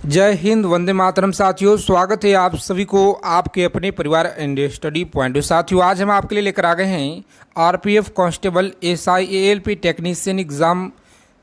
जय हिंद, वंदे मातरम। साथियों, स्वागत है आप सभी को आपके अपने परिवार एंड स्टडी पॉइंट। साथियों, आज हम आपके लिए लेकर आ गए हैं RPF constable, SI, ALP technician exam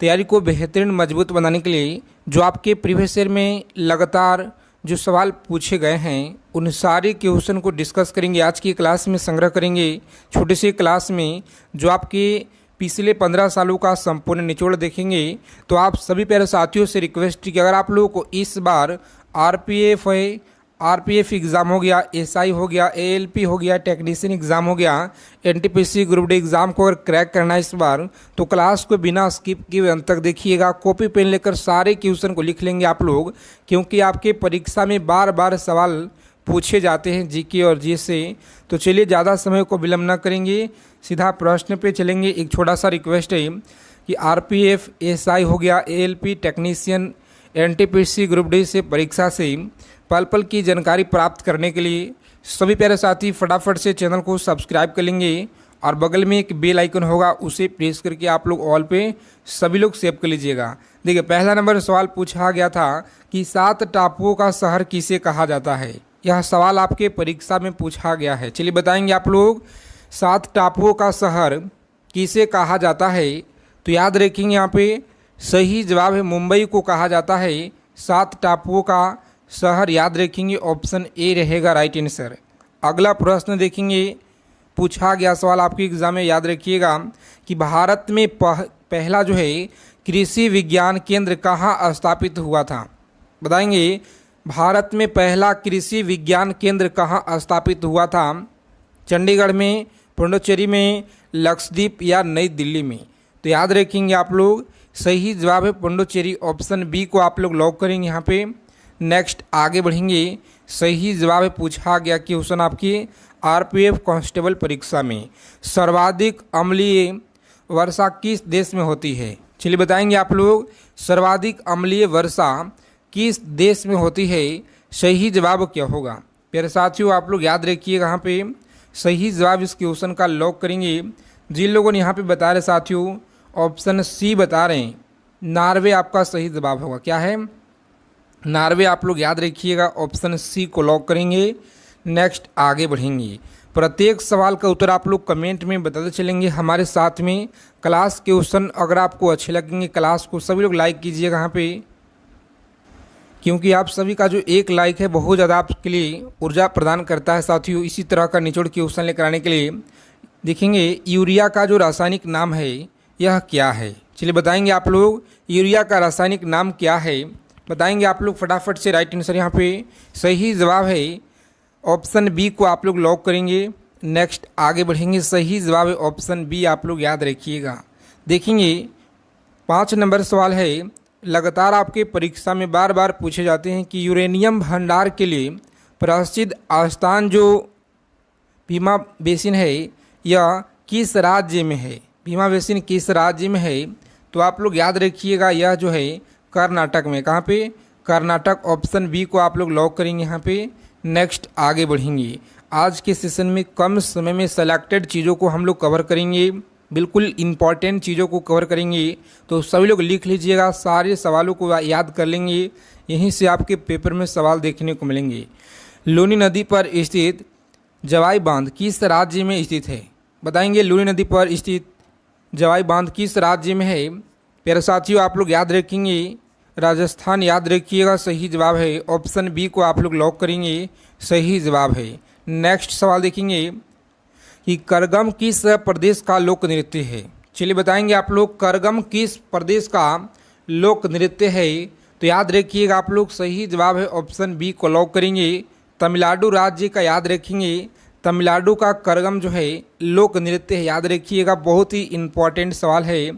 तैयारी को बेहतरीन मजबूत बनाने के लिए जो आपके प्रीवियस ईयर में लगातार जो सवाल पूछे गए हैं उन सारे क्वेश्चन को डिस्कस करेंगे। आज की क्लास में संग्रह करेंगे। छोटे से क्लास में जो आपके पिछले 15 सालों का संपूर्ण निचोड़ देखेंगे। तो आप सभी प्यारे साथियों से रिक्वेस्ट है कि अगर आप लोगों को इस बार आरपीएफ एग्ज़ाम हो गया, एसआई हो गया, एएलपी हो गया, टेक्नीशियन एग्ज़ाम हो गया, एनटीपीसी ग्रुप डी एग्ज़ाम को अगर क्रैक करना है इस बार, तो क्लास को बिना स्किप किए अंत तक देखिएगा। कॉपी पेन लेकर सारे क्वेश्चन को लिख लेंगे आप लोग, क्योंकि आपके परीक्षा में बार बार सवाल पूछे जाते हैं जीके और जी से। तो चलिए, ज़्यादा समय को विलम्ब न करेंगे, सीधा प्रश्न पे चलेंगे। एक छोटा सा रिक्वेस्ट है कि आरपीएफ, एसआई हो गया, ALP technician, NTPC group D से परीक्षा से पल पल की जानकारी प्राप्त करने के लिए सभी प्यारे साथी फटाफट से चैनल को सब्सक्राइब कर लेंगे और बगल में एक बेल आइकन होगा, उसे प्रेस करके आप लोग ऑल पे सभी लोग सेव कर लीजिएगा। देखिए, पहला नंबर सवाल पूछा गया था कि 7 टापुओं का शहर किसे कहा जाता है। यह सवाल आपके परीक्षा में पूछा गया है। चलिए बताएंगे आप लोग, 7 टापुओं का शहर किसे कहा जाता है। तो याद रखेंगे, यहाँ पे सही जवाब है मुंबई को कहा जाता है 7 टापुओं का शहर। याद रखेंगे, ऑप्शन ए रहेगा राइट आंसर। अगला प्रश्न देखेंगे, पूछा गया सवाल आपके एग्जाम में, याद रखिएगा कि भारत में पहला जो है कृषि विज्ञान केंद्र कहाँ स्थापित हुआ था। बताएंगे, भारत में पहला कृषि विज्ञान केंद्र कहाँ स्थापित हुआ था। चंडीगढ़ में, पुडुचेरी में, लक्षद्वीप या नई दिल्ली में। तो याद रखेंगे आप लोग, सही जवाब है पुडुचेरी, ऑप्शन बी को आप लोग लॉक करेंगे यहाँ पे। नेक्स्ट आगे बढ़ेंगे, सही जवाब है पूछा गया क्वेश्चन आपकी आरपीएफ कांस्टेबल परीक्षा में, सर्वाधिक अम्लीय वर्षा किस देश में होती है। चलिए बताएंगे आप लोग, सर्वाधिक अम्लीय वर्षा किस देश में होती है। सही जवाब क्या होगा प्यारे साथियों, आप लोग याद रखिएगा। यहाँ पे सही जवाब इस क्वेश्चन का लॉक करेंगे। जिन लोगों ने यहाँ पे बता रहे साथियों, ऑप्शन सी बता रहे हैं, नॉर्वे आपका सही जवाब होगा। क्या है? नॉर्वे। आप लोग याद रखिएगा, ऑप्शन सी को लॉक करेंगे। नेक्स्ट आगे बढ़ेंगे, प्रत्येक सवाल का उत्तर आप लोग कमेंट में बताते चलेंगे हमारे साथ में। क्लास क्वेश्चन अगर आपको अच्छे लगेंगे, क्लास को सभी लोग लाइक कीजिएगा यहाँ पे, क्योंकि आप सभी का जो एक लाइक है बहुत ज़्यादा आपके लिए ऊर्जा प्रदान करता है साथियों। इसी तरह का निचोड़ क्वेश्चन लेकर आने के लिए देखेंगे, यूरिया का जो रासायनिक नाम है यह क्या है। चलिए बताएंगे आप लोग, यूरिया का रासायनिक नाम क्या है। बताएंगे आप लोग फटाफट से राइट आंसर। यहाँ पे सही जवाब है ऑप्शन बी को आप लोग लॉक करेंगे। नेक्स्ट आगे बढ़ेंगे, सही जवाब है ऑप्शन बी, आप लोग याद रखिएगा। देखेंगे 5 नंबर सवाल है, लगातार आपके परीक्षा में बार बार पूछे जाते हैं कि यूरेनियम भंडार के लिए प्रसिद्ध स्थान जो भीमा बेसिन है यह किस राज्य में है। भीमा बेसिन किस राज्य में है। तो आप लोग याद रखिएगा, यह जो है कर्नाटक में। कहाँ पे? कर्नाटक, ऑप्शन बी को आप लोग लॉक करेंगे यहाँ पे। नेक्स्ट आगे बढ़ेंगे, आज के सेशन में कम समय में सेलेक्टेड चीज़ों को हम लोग कवर करेंगे, बिल्कुल इम्पॉर्टेंट चीज़ों को कवर करेंगे। तो सभी लोग लिख लीजिएगा, सारे सवालों को याद कर लेंगे, यहीं से आपके पेपर में सवाल देखने को मिलेंगे। लूनी नदी पर स्थित जवाई बांध किस राज्य में स्थित है। बताएंगे, लूनी नदी पर स्थित जवाई बांध किस राज्य में है। प्यारे साथियों, आप लोग याद रखेंगे, राजस्थान। याद रखिएगा, सही जवाब है ऑप्शन बी को आप लोग लॉक करेंगे, सही जवाब है। नेक्स्ट सवाल देखेंगे कि करगम किस प्रदेश का लोक नृत्य है। चलिए बताएंगे आप लोग, करगम किस प्रदेश का लोक नृत्य है। तो याद रखिएगा आप लोग, सही जवाब है ऑप्शन बी को लॉक करेंगे, तमिलनाडु राज्य का। याद रखेंगे, तमिलनाडु का करगम जो है लोक नृत्य है। याद रखिएगा, बहुत ही इम्पॉर्टेंट सवाल है,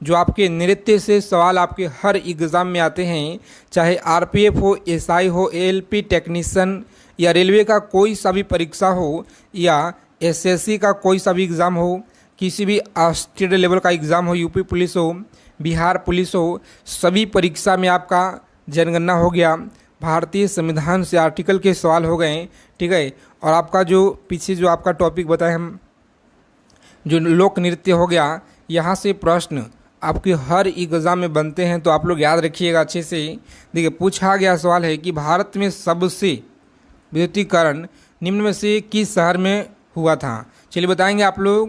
जो आपके नृत्य से सवाल आपके हर एग्ज़ाम में आते हैं, चाहे आरपीएफ हो, एसआई हो, एएलपी टेक्नीशियन या रेलवे का कोई सा भी परीक्षा हो या एसएससी का कोई सा भी एग्ज़ाम हो, किसी भी स्टेट लेवल का एग्ज़ाम हो, यूपी पुलिस हो, बिहार पुलिस हो, सभी परीक्षा में आपका जनगणना हो गया, भारतीय संविधान से आर्टिकल के सवाल हो गए, ठीक है। और आपका जो पीछे जो आपका टॉपिक बताए हम, जो लोक नृत्य हो गया, यहाँ से प्रश्न आपके हर एग्जाम में बनते हैं, तो आप लोग याद रखिएगा अच्छे से। देखिए पूछा गया सवाल है कि भारत में सबसे विद्युतीकरण निम्न में से किस शहर में हुआ था। चलिए बताएंगे आप लोग,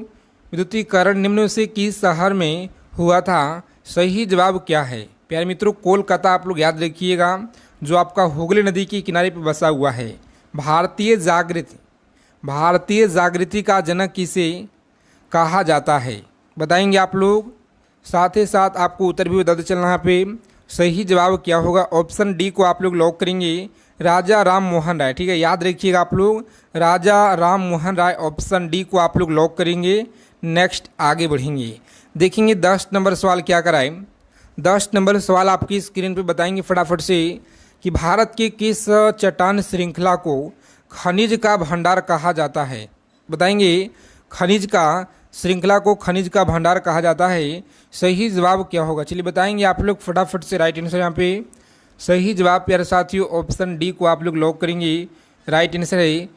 विद्युतीकरण निम्न में से किस शहर में हुआ था। सही जवाब क्या है प्यारे मित्रों, कोलकाता आप लोग याद रखिएगा, जो आपका हुगली नदी के किनारे पर बसा हुआ है। भारतीय जागृति का जनक किसे कहा जाता है, बताएंगे आप लोग। साथ ही साथ आपको उत्तर भी बताते चलना यहाँ पे। सही जवाब क्या होगा, ऑप्शन डी को आप लोग लॉक करेंगे, राजा राम मोहन राय। ठीक है, याद रखिएगा आप लोग, राजा राम मोहन राय, ऑप्शन डी को आप लोग लॉक करेंगे। नेक्स्ट आगे बढ़ेंगे, देखेंगे 10 नंबर सवाल क्या कराए। 10 नंबर सवाल आपकी स्क्रीन पे बताएंगे फटाफट से कि भारत के किस चट्टान श्रृंखला को खनिज का भंडार कहा जाता है। बताएंगे खनिज का श्रृंखला को खनिज का भंडार कहा जाता है। सही जवाब क्या होगा, चलिए बताएंगे आप लोग फटाफट से। राइट आंसर यहाँ पे सही जवाब प्यारे साथियों ऑप्शन डी को आप लोग लॉक करेंगे। राइट आंसर है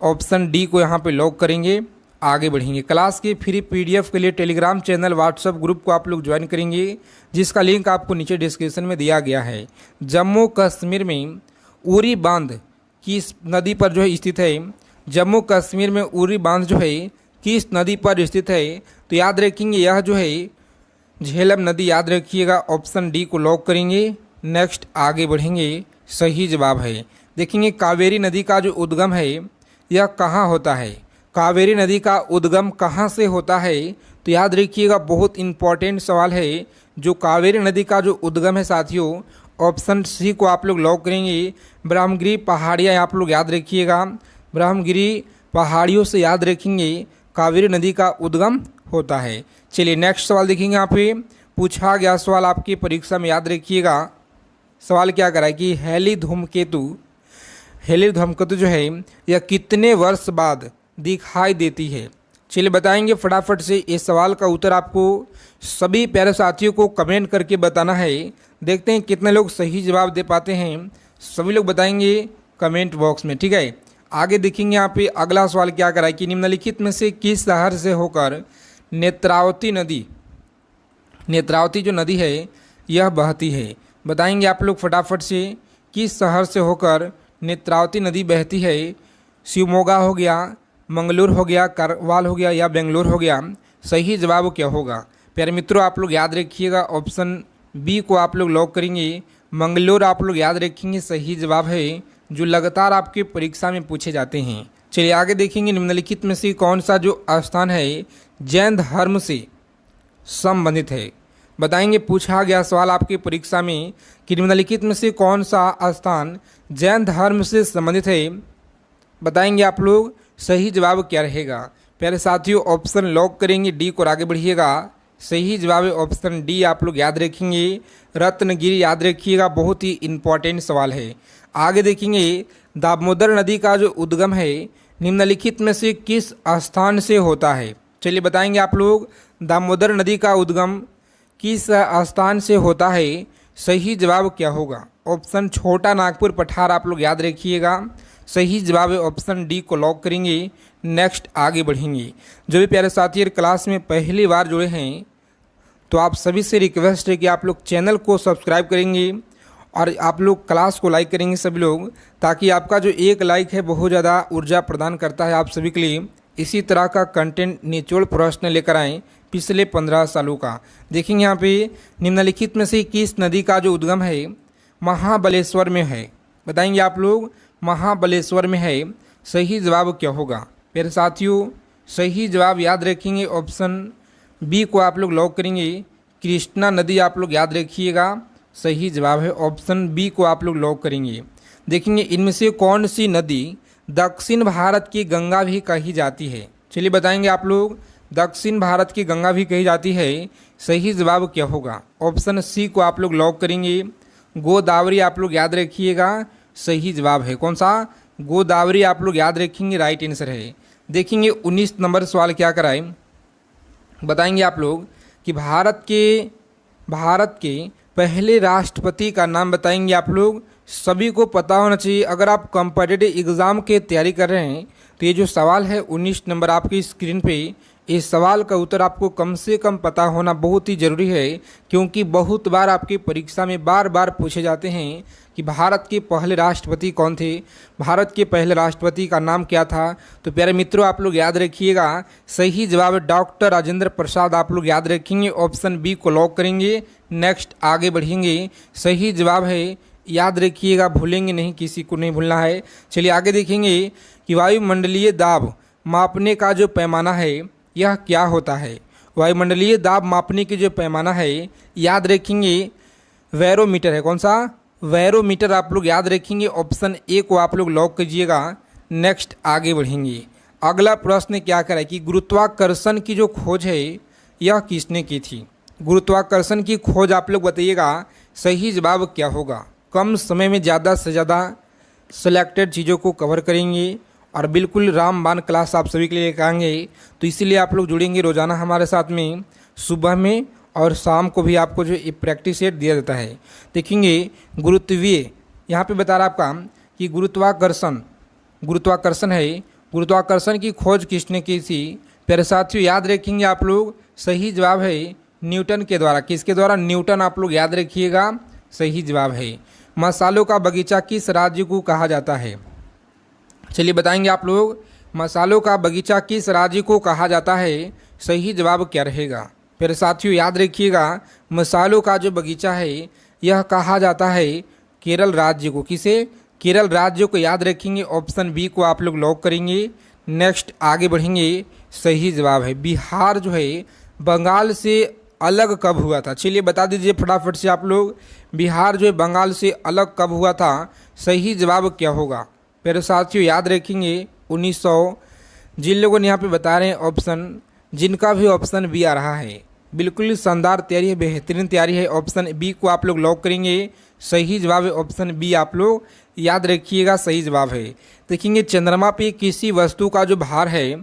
ऑप्शन डी को यहाँ पे लॉक करेंगे। आगे बढ़ेंगे, क्लास के फ्री पीडीएफ के लिए टेलीग्राम चैनल व्हाट्सएप ग्रुप को आप लोग ज्वाइन करेंगे, जिसका लिंक आपको नीचे डिस्क्रिप्शन में दिया गया है। जम्मू कश्मीर में उरी बांध किस नदी पर जो है स्थित है। जम्मू कश्मीर में उरी बांध जो है किस नदी पर स्थित है, तो याद रखेंगे यह जो है झेलम नदी, याद रखिएगा, ऑप्शन डी को लॉक करेंगे। नेक्स्ट आगे बढ़ेंगे, सही जवाब है। देखेंगे कावेरी नदी का जो उद्गम है यह कहाँ होता है। कावेरी नदी का उद्गम कहाँ से होता है, तो याद रखिएगा बहुत इंपॉर्टेंट सवाल है। जो कावेरी नदी का जो उद्गम है साथियों, ऑप्शन सी को आप लोग लॉक करेंगे। ब्रह्मगिरी पहाड़ियाँ आप लोग याद रखिएगा, ब्रह्मगिरी पहाड़ियों से याद रखेंगे कावेरी नदी का उद्गम होता है। चलिए नेक्स्ट सवाल देखेंगे, यहाँ पे पूछा गया सवाल आपकी परीक्षा में याद रखिएगा। सवाल क्या करा है कि हेली धूमकेतु जो है यह कितने वर्ष बाद दिखाई देती है। चलिए बताएंगे फटाफट से। इस सवाल का उत्तर आपको सभी प्यारे साथियों को कमेंट करके बताना है। देखते हैं कितने लोग सही जवाब दे पाते हैं, सभी लोग बताएंगे कमेंट बॉक्स में। ठीक है, आगे देखेंगे यहाँ पे अगला सवाल क्या करा है कि निम्नलिखित में से किस शहर से होकर नेत्रावती जो नदी है यह बहती है। बताएंगे आप लोग फटाफट से, किस शहर से होकर नेत्रावती नदी बहती है। शिवमोगा हो गया, मंगलूर हो गया, करवाल हो गया या बेंगलोर हो गया। सही जवाब क्या होगा प्यारे मित्रों, आप लोग याद रखिएगा, ऑप्शन बी को आप लोग लॉक करेंगे। मंगलूर आप लोग याद रखेंगे, सही जवाब है, जो लगातार आपके परीक्षा में पूछे जाते हैं। चलिए आगे देखेंगे, निम्नलिखित में से कौन सा जो स्थान है जैन धर्म से संबंधित है। बताएंगे पूछा गया सवाल आपकी परीक्षा में कि निम्नलिखित में से कौन सा स्थान जैन धर्म से संबंधित है। बताएंगे आप लोग सही जवाब क्या रहेगा। प्यारे साथियों ऑप्शन लॉक करेंगे डी को, आगे बढ़िएगा। सही जवाब है ऑप्शन डी, आप लोग याद रखेंगे रत्नगिरी, याद रखिएगा, बहुत ही इंपॉर्टेंट सवाल है। आगे देखेंगे, दामोदर नदी का जो उद्गम है निम्नलिखित में से किस स्थान से होता है। चलिए बताएंगे आप लोग, दामोदर नदी का उद्गम किस स्थान से होता है। सही जवाब क्या होगा, ऑप्शन छोटा नागपुर पठार आप लोग याद रखिएगा। सही जवाब है ऑप्शन डी को लॉक करेंगे। नेक्स्ट आगे बढ़ेंगे, जो भी प्यारे साथी क्लास में पहली बार जुड़े हैं तो आप सभी से रिक्वेस्ट है कि आप लोग चैनल को सब्सक्राइब करेंगे और आप लोग क्लास को लाइक करेंगे सभी लोग, ताकि आपका जो एक लाइक है बहुत ज़्यादा ऊर्जा प्रदान करता है आप सभी के लिए। इसी तरह का कंटेंट निचोड़ प्रश्न लेकर आएँ पिछले 15 सालों का। देखेंगे यहाँ पे निम्नलिखित में से किस नदी का जो उद्गम है महाबलेश्वर में है। बताएंगे आप लोग, महाबलेश्वर में है। सही जवाब क्या होगा मेरे साथियों, सही जवाब याद रखेंगे ऑप्शन बी को आप लोग लॉक करेंगे। कृष्णा नदी आप लोग याद रखिएगा, सही जवाब है ऑप्शन बी को आप लोग लॉक करेंगे। देखेंगे इनमें से कौन सी नदी दक्षिण भारत की गंगा भी कही जाती है। चलिए बताएंगे आप लोग, दक्षिण भारत की गंगा भी कही जाती है। सही जवाब क्या होगा, ऑप्शन सी को आप लोग लॉक करेंगे। गोदावरी आप लोग याद रखिएगा, सही जवाब है कौन सा, गोदावरी आप लोग याद रखेंगे, राइट आंसर है। देखेंगे 19 नंबर सवाल क्या कराए। बताएंगे आप लोग कि भारत के पहले राष्ट्रपति का नाम बताएंगे आप लोग। सभी को पता होना चाहिए, अगर आप कॉम्पिटिटिव एग्ज़ाम की तैयारी कर रहे हैं तो ये जो सवाल है 19 नंबर आपकी स्क्रीन पे इस सवाल का उत्तर आपको कम से कम पता होना बहुत ही जरूरी है, क्योंकि बहुत बार आपकी परीक्षा में बार बार पूछे जाते हैं कि भारत के पहले राष्ट्रपति कौन थे, भारत के पहले राष्ट्रपति का नाम क्या था। तो प्यारे मित्रों, आप लोग याद रखिएगा, सही जवाब है डॉक्टर राजेंद्र प्रसाद। आप लोग याद रखेंगे, ऑप्शन बी को लॉक करेंगे। नेक्स्ट आगे बढ़ेंगे, सही जवाब है, याद रखिएगा, भूलेंगे नहीं, किसी को नहीं भूलना है। चलिए आगे देखेंगे कि वायुमंडलीय दाब मापने का जो पैमाना है यह क्या होता है। वायुमंडलीय दाब मापने की जो पैमाना है, याद रखेंगे, बैरोमीटर है। कौन सा? बैरोमीटर। आप लोग याद रखेंगे, ऑप्शन ए को आप लोग लॉक कीजिएगा। नेक्स्ट आगे बढ़ेंगे। अगला प्रश्न क्या करा है कि गुरुत्वाकर्षण की जो खोज है यह किसने की थी। गुरुत्वाकर्षण की खोज आप लोग बताइएगा, सही जवाब क्या होगा। कम समय में ज़्यादा से ज़्यादा सिलेक्टेड चीज़ों को कवर करेंगे और बिल्कुल रामबाण क्लास आप सभी के लिए लेकर आएंगे। तो इसीलिए आप लोग जुड़ेंगे रोज़ाना हमारे साथ में, सुबह में और शाम को भी आपको जो प्रैक्टिस सेट दिया जाता है। देखेंगे गुरुत्वीय, यहाँ पे बता रहा आपका कि गुरुत्वाकर्षण है, गुरुत्वाकर्षण की खोज किसने की थी। प्यारे साथियों, याद रखेंगे आप लोग, सही जवाब है न्यूटन के द्वारा। किसके द्वारा? न्यूटन। आप लोग याद रखिएगा, सही जवाब है। मसालों का बगीचा किस राज्य को कहा जाता है। चलिए बताएंगे आप लोग, मसालों का बगीचा किस राज्य को कहा जाता है, सही जवाब क्या रहेगा। फिर साथियों याद रखिएगा, मसालों का जो बगीचा है यह कहा जाता है केरल राज्य को। किसे? केरल राज्य को याद रखेंगे, ऑप्शन बी को आप लोग लॉक करेंगे। नेक्स्ट आगे बढ़ेंगे, सही जवाब है बिहार जो है बंगाल से अलग कब हुआ था। चलिए बता दीजिए फटाफट से आप लोग, बिहार जो है बंगाल से अलग कब हुआ था, सही जवाब क्या होगा। मेरे साथियों याद रखेंगे 1900। जिन लोगों ने यहाँ पे बता रहे हैं ऑप्शन, जिनका भी ऑप्शन बी आ रहा है, बिल्कुल शानदार तैयारी है, बेहतरीन तैयारी है। ऑप्शन बी को आप लोग लॉक करेंगे, सही जवाब है ऑप्शन बी। आप लोग याद रखिएगा, सही जवाब है। देखेंगे चंद्रमा पे किसी वस्तु का जो भार है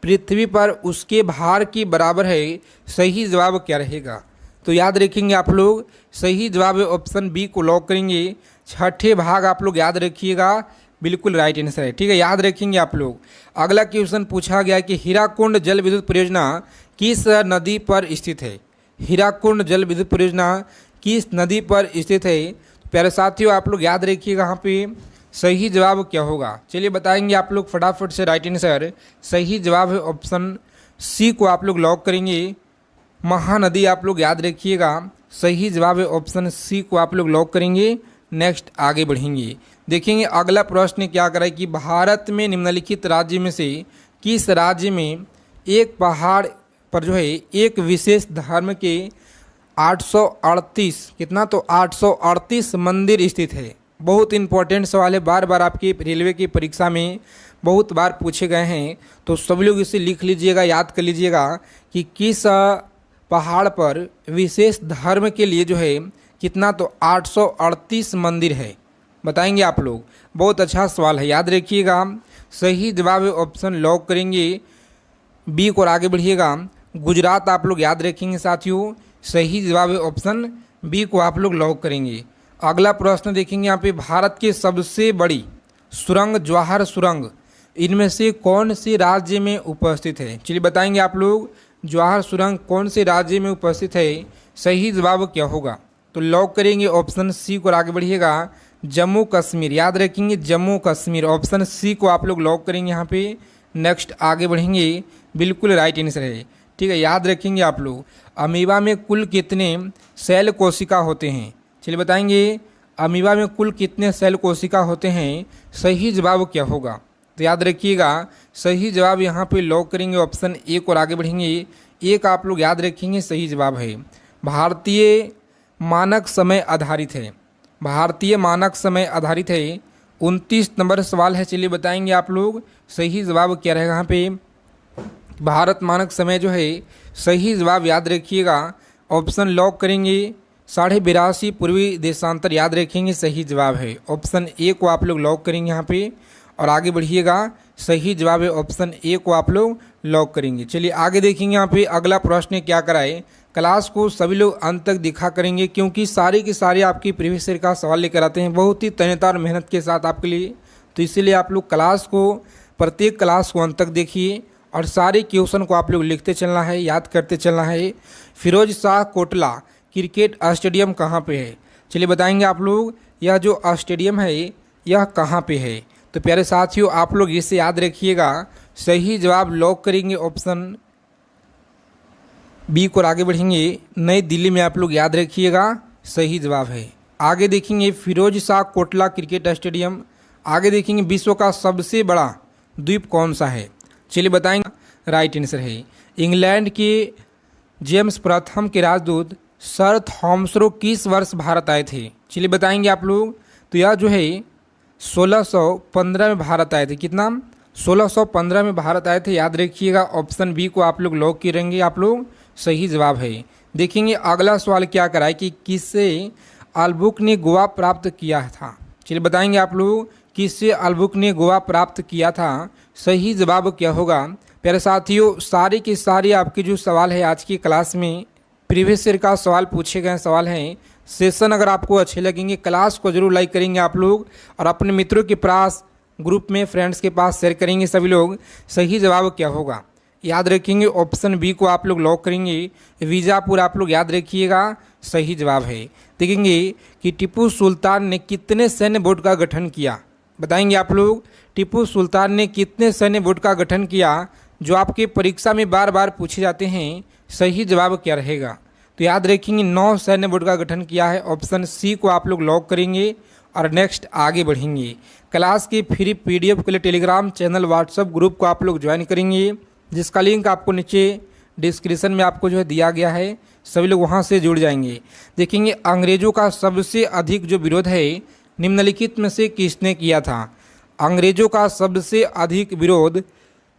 पृथ्वी पर उसके भार के बराबर है, सही जवाब क्या रहेगा। तो याद रखेंगे आप लोग, सही जवाब है ऑप्शन बी को लॉक करेंगे। छठे भाग आप लोग याद रखिएगा, बिल्कुल राइट आंसर है। ठीक है, याद रखेंगे आप लोग। अगला क्वेश्चन पूछा गया कि हीराकुंड जल विद्युत परियोजना किस नदी पर स्थित है। हीराकुंड जल विद्युत परियोजना किस नदी पर स्थित है। तो प्यारे साथियों आप लोग याद रखिएगा, यहाँ पे सही जवाब क्या होगा। चलिए बताएंगे आप लोग फटाफट से राइट आंसर। सही जवाब है ऑप्शन सी को आप लोग लॉक करेंगे, महानदी। आप लोग याद रखिएगा, सही जवाब है ऑप्शन सी को आप लोग लॉक करेंगे। नेक्स्ट आगे बढ़ेंगे, देखेंगे अगला प्रश्न क्या करा है कि भारत में निम्नलिखित राज्य में से किस राज्य में एक पहाड़ पर जो है एक विशेष धर्म के 838 कितना, तो 838 मंदिर स्थित है। बहुत इंपॉर्टेंट सवाल है, बार बार आपकी रेलवे की परीक्षा में बहुत बार पूछे गए हैं। तो सभी लोग इसे लिख लीजिएगा, याद कर लीजिएगा कि किस पहाड़ पर विशेष धर्म के लिए जो है कितना, तो 838 मंदिर है। बताएंगे आप लोग, बहुत अच्छा सवाल है, याद रखिएगा। सही जवाब है ऑप्शन लॉक करेंगे बी को। और आगे बढ़िएगा, गुजरात आप लोग याद रखेंगे साथियों, सही जवाब है ऑप्शन बी को आप लोग लॉक करेंगे। अगला प्रश्न देखेंगे यहाँ पे, भारत की सबसे बड़ी सुरंग जवाहर सुरंग इनमें से कौन से राज्य में उपस्थित है। चलिए बताएंगे आप लोग, जवाहर सुरंग कौन से राज्य में उपस्थित है, सही जवाब क्या होगा। तो लॉक करेंगे ऑप्शन सी को। और आगे बढ़िएगा, जम्मू कश्मीर, याद रखेंगे जम्मू कश्मीर, ऑप्शन सी को आप लोग लॉक करेंगे यहाँ पे। नेक्स्ट आगे बढ़ेंगे, बिल्कुल राइट आंसर है। ठीक है, याद रखेंगे आप लोग, अमीबा में कुल कितने सेल कोशिका होते हैं। चलिए बताएंगे, अमीबा में कुल कितने सेल कोशिका होते हैं, सही जवाब क्या होगा। तो याद रखिएगा, सही जवाब यहाँ पे लॉक करेंगे ऑप्शन ए को। और आगे बढ़ेंगे, एक आप लोग याद रखेंगे, सही जवाब है भारतीय मानक समय आधारित है। भारतीय मानक समय आधारित है। 29 नंबर सवाल है, चलिए बताएंगे आप लोग, सही जवाब क्या रहेगा यहाँ पे। भारत मानक समय जो है, सही जवाब याद रखिएगा, ऑप्शन लॉक करेंगे 82.5 पूर्वी देशांतर, याद रखेंगे, सही जवाब है ऑप्शन ए को आप लोग लॉक करेंगे यहाँ पे। और आगे बढ़िएगा, सही जवाब है ऑप्शन ए को आप लोग लॉक करेंगे। चलिए आगे देखेंगे यहाँ पे अगला प्रश्न क्या कराए। क्लास को सभी लोग अंत तक दिखा करेंगे, क्योंकि सारे के सारे आपकी प्रीवियस ईयर का सवाल लेकर आते हैं बहुत ही तनेदार मेहनत के साथ आपके लिए। तो इसीलिए आप लोग क्लास को, प्रत्येक क्लास को अंत तक देखिए और सारे क्वेश्चन को आप लोग लिखते चलना है, याद करते चलना है। फिरोज शाह कोटला क्रिकेट स्टेडियम कहाँ पे है? चलिए बताएंगे आप लोग, यह जो स्टेडियम है यह कहाँ पे है? तो प्यारे साथियों आप लोग इसे याद रखिएगा। सही जवाब लॉक करेंगे ऑप्शन बी को और आगे बढ़ेंगे। नई दिल्ली में आप लोग याद रखिएगा, सही जवाब है। आगे देखेंगे फिरोज शाह कोटला क्रिकेट स्टेडियम। आगे देखेंगे विश्व का सबसे बड़ा द्वीप कौन सा है? चलिए बताएंगे, राइट आंसर है इंग्लैंड के जेम्स प्रथम के राजदूत सर थॉमसरो किस वर्ष भारत आए थे? चलिए बताएंगे आप लोग, तो यह जो है 1615 में भारत आए थे। कितना? 1615 में भारत आए थे, याद रखिएगा। ऑप्शन बी को आप लोग लॉक करेंगे, आप लोग सही जवाब है। देखेंगे अगला सवाल क्या कराए कि किससे अलबुक ने गोवा प्राप्त किया था? चलिए बताएंगे आप लोग, किससे अलबुक ने गोवा प्राप्त किया था? सही जवाब क्या होगा? प्यारे साथियों सारे के सारे आपके जो सवाल है आज की क्लास में प्रीवियस ईयर का सवाल पूछे गए सवाल हैं। सेशन अगर आपको अच्छे लगेंगे क्लास को जरूर लाइक करेंगे आप लोग और अपने मित्रों के पास ग्रुप में फ्रेंड्स के पास शेयर करेंगे सभी लोग। सही जवाब क्या होगा? याद रखेंगे ऑप्शन बी को आप लोग लॉक करेंगे, वीजापुर आप लोग याद रखिएगा, सही जवाब है। देखेंगे कि टीपू सुल्तान ने कितने सैन्य बोर्ड का गठन किया? बताएंगे आप लोग, टीपू सुल्तान ने कितने सैन्य बोर्ड का गठन किया, जो आपके परीक्षा में बार बार पूछे जाते हैं। सही जवाब क्या रहेगा? तो याद रखेंगे 9 सैन्य बोर्ड का गठन किया है। ऑप्शन सी को आप लोग लॉक करेंगे और नेक्स्ट आगे बढ़ेंगे। क्लास की फ्री पीडीएफ के लिए टेलीग्राम चैनल व्हाट्सएप ग्रुप को आप लोग ज्वाइन करेंगे, जिसका लिंक आपको नीचे डिस्क्रिप्शन में आपको जो है दिया गया है, सभी लोग वहां से जुड़ जाएंगे। देखेंगे अंग्रेजों का सबसे अधिक जो विरोध है निम्नलिखित में से किसने किया था? अंग्रेजों का सबसे अधिक विरोध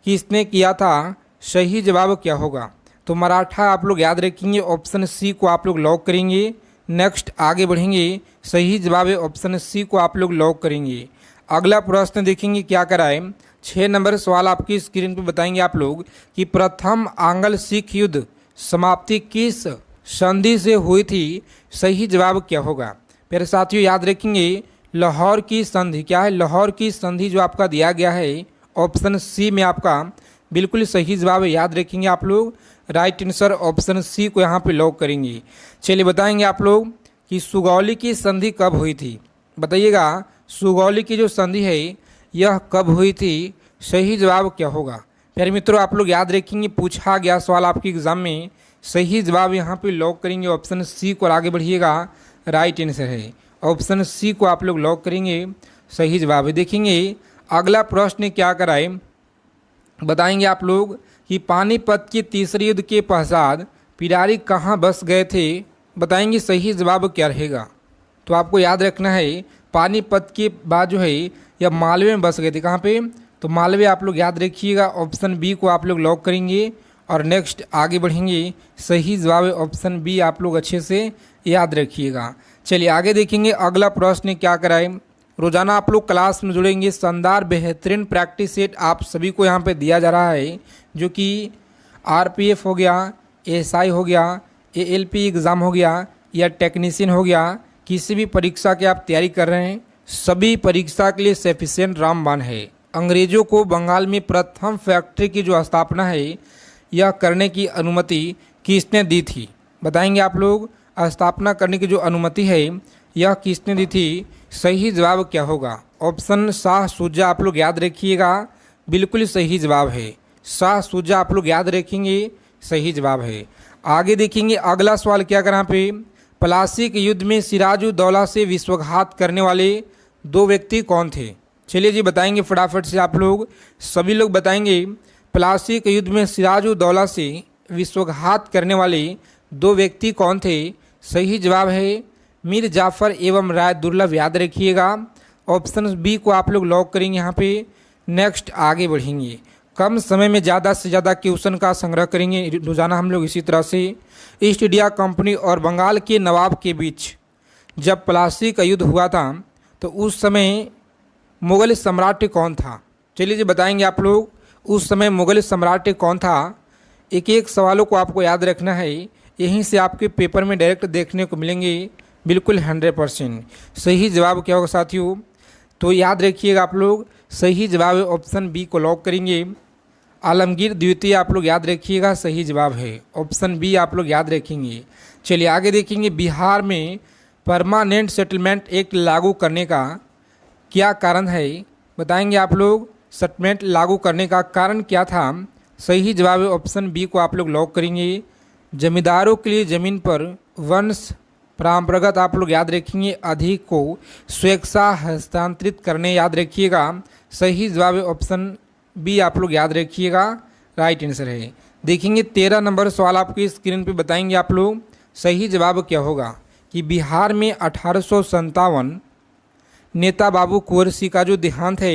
किसने किया था? सही जवाब क्या होगा? तो मराठा आप लोग याद रखेंगे, ऑप्शन सी को आप लोग लॉक करेंगे। नेक्स्ट आगे बढ़ेंगे, सही जवाब है ऑप्शन सी को आप लोग लॉक करेंगे। अगला प्रश्न देखेंगे क्या कराए। 6 नंबर सवाल आपकी स्क्रीन पर बताएंगे आप लोग कि प्रथम आंग्ल सिख युद्ध समाप्ति किस संधि से हुई थी? सही जवाब क्या होगा? प्यारे साथियों याद रखेंगे लाहौर की संधि। क्या है? लाहौर की संधि जो आपका दिया गया है ऑप्शन सी में आपका बिल्कुल सही जवाब है, याद रखेंगे आप लोग। राइट आंसर ऑप्शन सी को यहाँ पे लॉक करेंगे। चलिए बताएंगे आप लोग कि सुगौली की संधि कब हुई थी? बताइएगा सुगौली की जो संधि है यह कब हुई थी? सही जवाब क्या होगा? प्यारे मित्रों आप लोग याद रखेंगे, पूछा गया सवाल आपके एग्जाम में, सही जवाब यहाँ पे लॉक करेंगे ऑप्शन सी को और आगे बढ़िएगा। राइट आंसर है ऑप्शन सी को आप लोग लॉक करेंगे, सही जवाब है। देखेंगे अगला प्रश्न क्या कराए, बताएंगे आप लोग कि पानीपत के तीसरे युद्ध के पश्चात पिरारी कहाँ बस गए थे? बताएंगे सही जवाब क्या रहेगा? तो आपको याद रखना है पानीपत के बाद जो है या मालवे में बस गए थे। कहाँ पे? तो मालवे आप लोग याद रखिएगा, ऑप्शन बी को आप लोग लॉक करेंगे और नेक्स्ट आगे बढ़ेंगे। सही जवाब है ऑप्शन बी, आप लोग अच्छे से याद रखिएगा। चलिए आगे देखेंगे अगला प्रश्न क्या कराए। रोजाना आप लोग क्लास में जुड़ेंगे, शानदार बेहतरीन प्रैक्टिस सेट आप सभी को यहाँ पे दिया जा रहा है, जो कि आरपीएफ हो गया, एसआई हो गया, एएलपी एग्ज़ाम हो गया या टेक्नीशियन हो गया, किसी भी परीक्षा की आप तैयारी कर रहे हैं, सभी परीक्षा के लिए सफिशिएंट रामबाण है। अंग्रेजों को बंगाल में प्रथम फैक्ट्री की जो स्थापना है यह करने की अनुमति किसने दी थी? बताएंगे आप लोग, स्थापना करने की जो अनुमति है यह किसने दी थी? सही जवाब क्या होगा? ऑप्शन शाह शुजा आप लोग याद रखिएगा, बिल्कुल सही जवाब है। शाह शुजा आप लोग याद रखेंगे, सही जवाब है। आगे देखेंगे अगला सवाल क्या करा पे, प्लासी के युद्ध में सिराजुद्दौला से विश्वासघात करने वाले 2 व्यक्ति कौन थे? चलिए जी बताएंगे फटाफट से आप लोग, सभी लोग बताएंगे। प्लासी के युद्ध में सिराजुद्दौला से विश्वासघात करने वाले 2 व्यक्ति कौन थे? सही जवाब है मीर जाफर एवं राय दुर्लभ, याद रखिएगा। ऑप्शन बी को आप लोग लॉक करेंगे यहाँ पे। नेक्स्ट आगे बढ़ेंगे, कम समय में ज़्यादा से ज़्यादा क्वेश्चन का संग्रह करेंगे रोजाना हम लोग। इसी तरह से ईस्ट इंडिया कंपनी और बंगाल के नवाब के बीच जब प्लासी का युद्ध हुआ था तो उस समय मुगल सम्राट कौन था? चलिए जी बताएंगे आप लोग, उस समय मुगल सम्राट कौन था? एक एक सवालों को आपको याद रखना है, यहीं से आपके पेपर में डायरेक्ट देखने को मिलेंगे, बिल्कुल 100%। सही जवाब क्या होगा साथियों? तो याद रखिएगा आप लोग, सही जवाब ऑप्शन बी को लॉक करेंगे। आलमगीर द्वितीय आप लोग याद रखिएगा सही जवाब है, ऑप्शन बी आप लोग याद रखेंगे। चलिए आगे देखेंगे, बिहार में परमानेंट सेटलमेंट एक्ट लागू करने का क्या कारण है, बताएंगे आप लोग। सेटलमेंट लागू करने का कारण क्या था, सही जवाब है ऑप्शन बी को आप लोग लॉक करेंगे। जमींदारों के लिए ज़मीन पर वंश परंपरागत आप लोग याद रखेंगे अधिक को स्वेच्छा हस्तांतरित करने याद रखिएगा, सही जवाब है ऑप्शन बी आप लोग याद रखिएगा, राइट आंसर है। देखेंगे 13 नंबर सवाल आपकी स्क्रीन पे बताएंगे आप लोग, सही जवाब क्या होगा कि बिहार में 1857 नेता बाबू कुंवर सिंह का जो देहांत है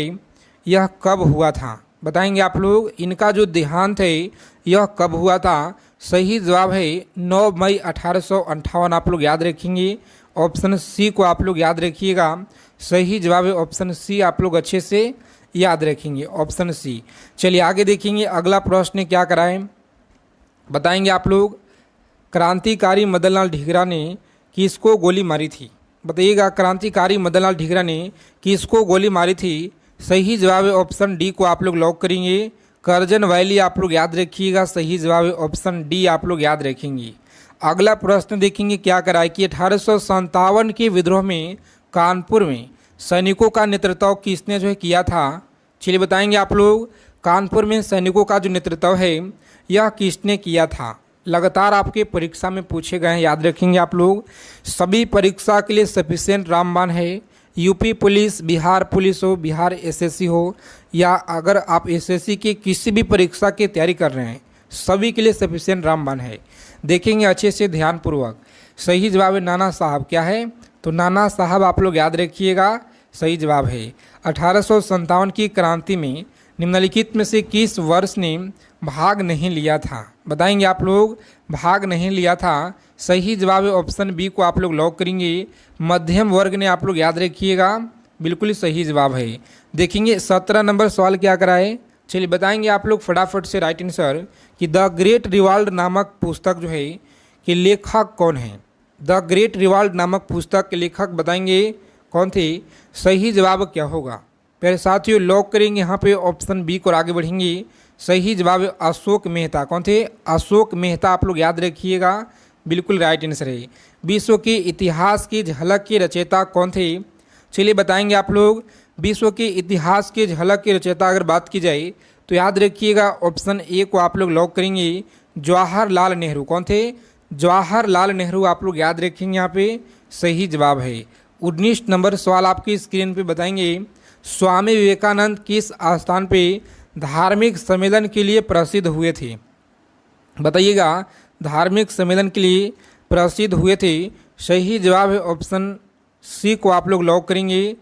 यह कब हुआ था, बताएंगे आप लोग। इनका जो देहांत है यह कब हुआ था, सही जवाब है 9 मई 1858 आप लोग याद रखेंगे, ऑप्शन सी को आप लोग याद रखिएगा, सही जवाब है ऑप्शन सी आप लोग अच्छे से याद रखेंगे, ऑप्शन सी। चलिए आगे देखेंगे, अगला प्रश्न क्या कराएं, बताएंगे आप लोग। क्रांतिकारी मदन लाल ढींगरा ने किसको गोली मारी थी, बताइएगा। क्रांतिकारी मदन लाल ढींगरा ने किसको गोली मारी थी, सही जवाब है ऑप्शन डी को आप लोग लॉक करेंगे। करजन वैली आप लोग याद रखिएगा, सही जवाब है ऑप्शन डी आप लोग याद रखेंगे। अगला प्रश्न देखेंगे क्या कराए कि 1857 के विद्रोह में कानपुर में सैनिकों का नेतृत्व किसने जो है किया था, चलिए बताएंगे आप लोग। कानपुर में सैनिकों का जो नेतृत्व है यह किसने किया था, लगातार आपके परीक्षा में पूछे गए हैं, याद रखेंगे आप लोग। सभी परीक्षा के लिए सफिशिएंट रामबाण है, यूपी पुलिस, बिहार पुलिस हो, बिहार एसएससी हो, या अगर आप एसएससी की किसी भी परीक्षा की तैयारी कर रहे हैं सभी के लिए सफिशिएंट रामबाण है। देखेंगे अच्छे से ध्यानपूर्वक, सही जवाब है नाना साहब, क्या है तो नाना साहब आप लोग याद रखिएगा, सही जवाब है। 1857 की क्रांति में निम्नलिखित में से किस वर्ष ने भाग नहीं लिया था, बताएंगे आप लोग। भाग नहीं लिया था, सही जवाब है ऑप्शन बी को आप लोग लॉक करेंगे। मध्यम वर्ग ने आप लोग याद रखिएगा, बिल्कुल सही जवाब है। देखेंगे 17 नंबर सवाल क्या कराए, चलिए बताएंगे आप लोग फटाफट से राइट आंसर कि द ग्रेट रिवाल्ड नामक पुस्तक जो है कि लेखक कौन है। द ग्रेट रिवाल्ड नामक पुस्तक के लेखक बताएंगे कौन थे, सही जवाब क्या होगा। फिर साथियों लॉक करेंगे यहाँ पे ऑप्शन बी को, आगे बढ़ेंगे। सही जवाब अशोक मेहता, कौन थे, अशोक मेहता आप लोग याद रखिएगा, बिल्कुल राइट आंसर है। विश्व के इतिहास की झलक के रचयिता कौन थे, चलिए बताएंगे आप लोग। विश्व के इतिहास के झलक के रचयिता अगर बात की जाए तो याद रखिएगा ऑप्शन ए को आप लोग लॉक करेंगे, जवाहरलाल नेहरू, कौन थे, जवाहरलाल नेहरू आप लोग याद रखेंगे, यहाँ पे सही जवाब है। 19 नंबर सवाल आपकी स्क्रीन पे बताएंगे, स्वामी विवेकानंद किस स्थान पे धार्मिक सम्मेलन के लिए प्रसिद्ध हुए थे, बताइएगा। धार्मिक सम्मेलन के लिए प्रसिद्ध हुए थे, सही जवाब है ऑप्शन सी को आप लोग लॉक करेंगे,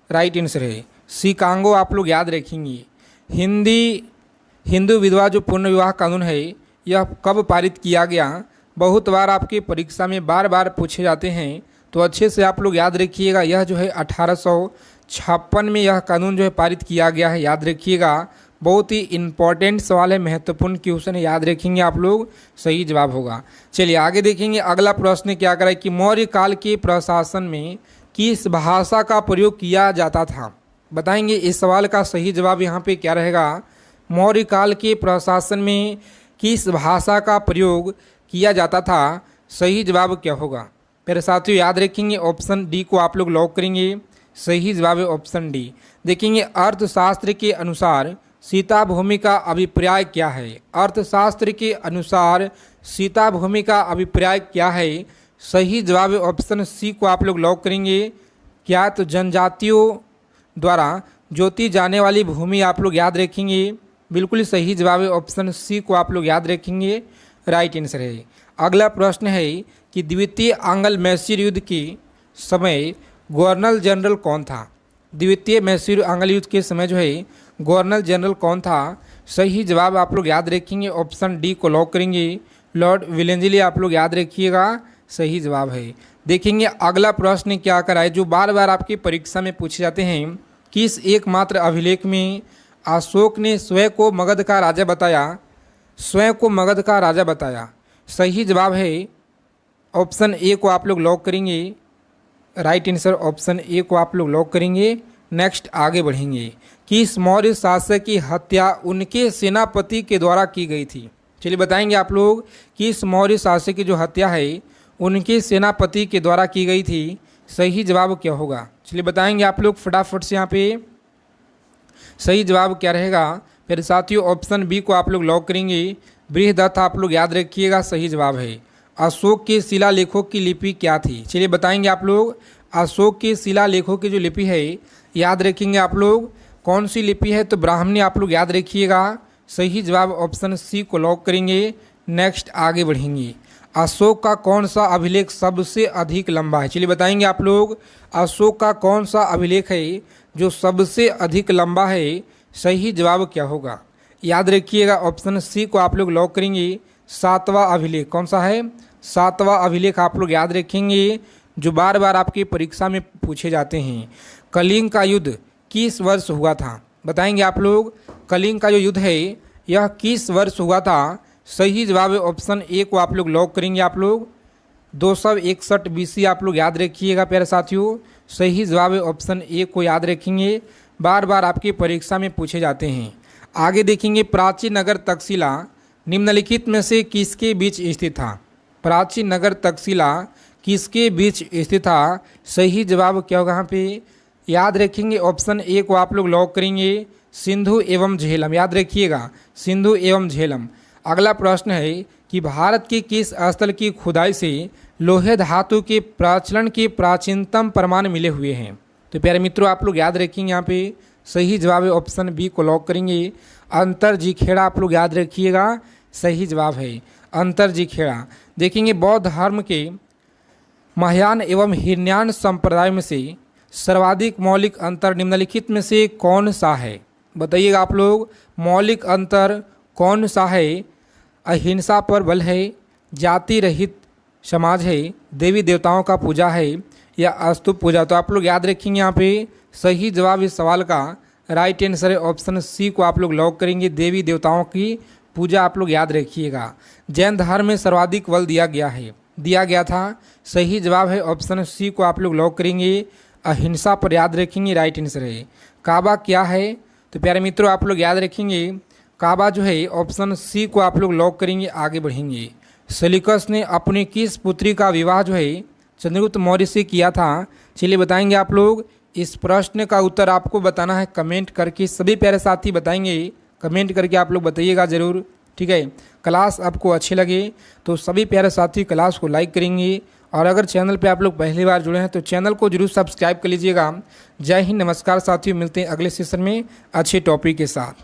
राइट आंसर है शिकागो आप लोग याद रखेंगे। हिंदू विधवा जो पूर्ण विवाह कानून है यह कब पारित किया गया, बहुत बार आपकी परीक्षा में बार बार पूछे जाते हैं, तो अच्छे से आप लोग याद रखिएगा। यह जो है 1856 में यह कानून जो है पारित किया गया है, याद रखिएगा। बहुत ही इंपॉर्टेंट सवाल है, महत्वपूर्ण क्वेश्चन है, याद रखेंगे आप लोग, सही जवाब होगा। चलिए आगे देखेंगे, अगला प्रश्न क्या कराए कि मौर्य काल के प्रशासन में किस भाषा का प्रयोग किया जाता था, बताएंगे। इस सवाल का सही जवाब यहाँ पे क्या रहेगा, मौर्य काल के प्रशासन में किस भाषा का प्रयोग किया जाता था, सही जवाब क्या होगा। मेरे साथियों याद रखेंगे ऑप्शन डी को आप लोग लॉक करेंगे, सही जवाब है ऑप्शन डी। देखेंगे अर्थशास्त्र के अनुसार सीता भूमि का अभिप्राय क्या है, अर्थशास्त्र के अनुसार सीता भूमि का अभिप्राय क्या है, सही जवाब है ऑप्शन सी को आप लोग लॉक करेंगे। क्या तो जनजातियों द्वारा जोती जाने वाली भूमि आप लोग याद रखेंगे, बिल्कुल सही जवाब है ऑप्शन सी को आप लोग याद रखेंगे, राइट आंसर है। अगला प्रश्न है कि द्वितीय आंग्ल मैसूर युद्ध के समय गवर्नर जनरल कौन था, द्वितीय मैसूर आंग्ल युद्ध के समय जो है गवर्नर जनरल कौन था, सही जवाब आप लोग याद रखेंगे ऑप्शन डी को लॉक करेंगे, लॉर्ड विलेंजली आप लोग याद रखिएगा, सही जवाब है। देखेंगे अगला प्रश्न क्या कराए जो बार बार आपकी परीक्षा में पूछे जाते हैं, किस एकमात्र अभिलेख में अशोक ने स्वयं को मगध का राजा बताया, स्वयं को मगध का राजा बताया, सही जवाब है ऑप्शन ए को आप लोग लॉक करेंगे, राइट आंसर ऑप्शन ए को आप लोग लॉक करेंगे, नेक्स्ट आगे बढ़ेंगे। किस मौर्य शासक की हत्या उनके सेनापति के द्वारा की गई थी? चलिए बताएंगे आप लोग, किस मौर्य शासक की जो हत्या है उनके सेनापति के द्वारा की गई थी? सही जवाब क्या होगा? चलिए बताएंगे आप लोग फटाफट से यहाँ पे। सही जवाब क्या रहेगा? फिर साथियों ऑप्शन बी को आप लोग लॉक करेंगे, बृहदत्त आप लोग याद रखिएगा सही जवाब है। अशोक के शिलालेखों की लिपि क्या थी? चलिए बताएंगे आप लोग, अशोक के शिलालेखों की जो लिपि है याद रखेंगे आप लोग, कौन सी लिपि है? तो ब्राह्मणी आप लोग याद रखिएगा। सही जवाब ऑप्शन सी को लॉक करेंगे। नेक्स्ट आगे बढ़ेंगे। अशोक का कौन सा अभिलेख सबसे अधिक लंबा है? चलिए बताएंगे आप लोग, अशोक का कौन सा अभिलेख है जो सबसे अधिक लंबा है? सही जवाब क्या होगा? याद रखिएगा ऑप्शन सी को आप लोग लॉक करेंगे। सातवां अभिलेख कौन सा है? सातवां अभिलेख आप लोग याद रखेंगे, जो बार बार आपकी परीक्षा में पूछे जाते हैं। कलिंग का युद्ध किस वर्ष हुआ था? बताएंगे आप लोग, कलिंग का जो युद्ध है यह किस वर्ष हुआ था? सही जवाब है ऑप्शन ए को आप लोग लॉक करेंगे। आप लोग 261 BC आप लोग याद रखिएगा प्यारे साथियों। सही जवाब है ऑप्शन ए को याद रखेंगे, बार बार आपकी परीक्षा में पूछे जाते हैं। आगे देखेंगे, प्राचीन नगर तक्षशिला निम्नलिखित में से किसके बीच स्थित था? प्राचीन नगर तक्षशिला किसके बीच स्थित था? सही जवाब क्या होगा यहाँ पे? याद रखेंगे ऑप्शन ए को आप लोग लॉक करेंगे, सिंधु एवं झेलम याद रखिएगा, सिंधु एवं झेलम। अगला प्रश्न है कि भारत के किस स्थल की खुदाई से लोहे धातु के प्रचलन के प्राचीनतम प्रमाण मिले हुए हैं? तो प्यारे मित्रों आप लोग याद रखेंगे यहाँ पे, सही जवाब है ऑप्शन बी को लॉक करेंगे, अंतरजीखेड़ा आप लोग याद रखिएगा, सही जवाब है अंतरजीखेड़ा। देखेंगे, बौद्ध धर्म के महायान एवं हीनयान संप्रदाय में से सर्वाधिक मौलिक अंतर निम्नलिखित में से कौन सा है? बताइएगा आप लोग, मौलिक अंतर कौन सा है? अहिंसा पर बल है, जाति रहित समाज है, देवी देवताओं का पूजा है, या स्तूप पूजा? तो आप लोग याद रखेंगे यहाँ पे, सही जवाब इस सवाल का राइट आंसर है ऑप्शन सी को आप लोग लॉक करेंगे, देवी देवताओं की पूजा आप लोग याद रखिएगा। जैन धर्म में सर्वाधिक बल दिया गया था, सही जवाब है ऑप्शन सी को आप लोग लॉक करेंगे, अहिंसा पर याद रखेंगे, राइट आंसर है। काबा क्या है? तो प्यारे मित्रों आप लोग याद रखेंगे, काबा जो है ऑप्शन सी को आप लोग लॉक करेंगे। आगे बढ़ेंगे, सेल्यूकस ने अपनी किस पुत्री का विवाह जो है चंद्रगुप्त मौर्य से किया था? चलिए बताएंगे आप लोग, इस प्रश्न का उत्तर आपको बताना है कमेंट करके। सभी प्यारे साथी बताएंगे, कमेंट करके आप लोग बताइएगा ज़रूर, ठीक है। क्लास आपको अच्छे लगे तो सभी प्यारे साथी क्लास को लाइक करेंगे, और अगर चैनल पे आप लोग पहली बार जुड़े हैं तो चैनल को जरूर सब्सक्राइब कर लीजिएगा। जय हिंद, नमस्कार साथियों, मिलते हैं अगले सेशन में अच्छे टॉपिक के साथ।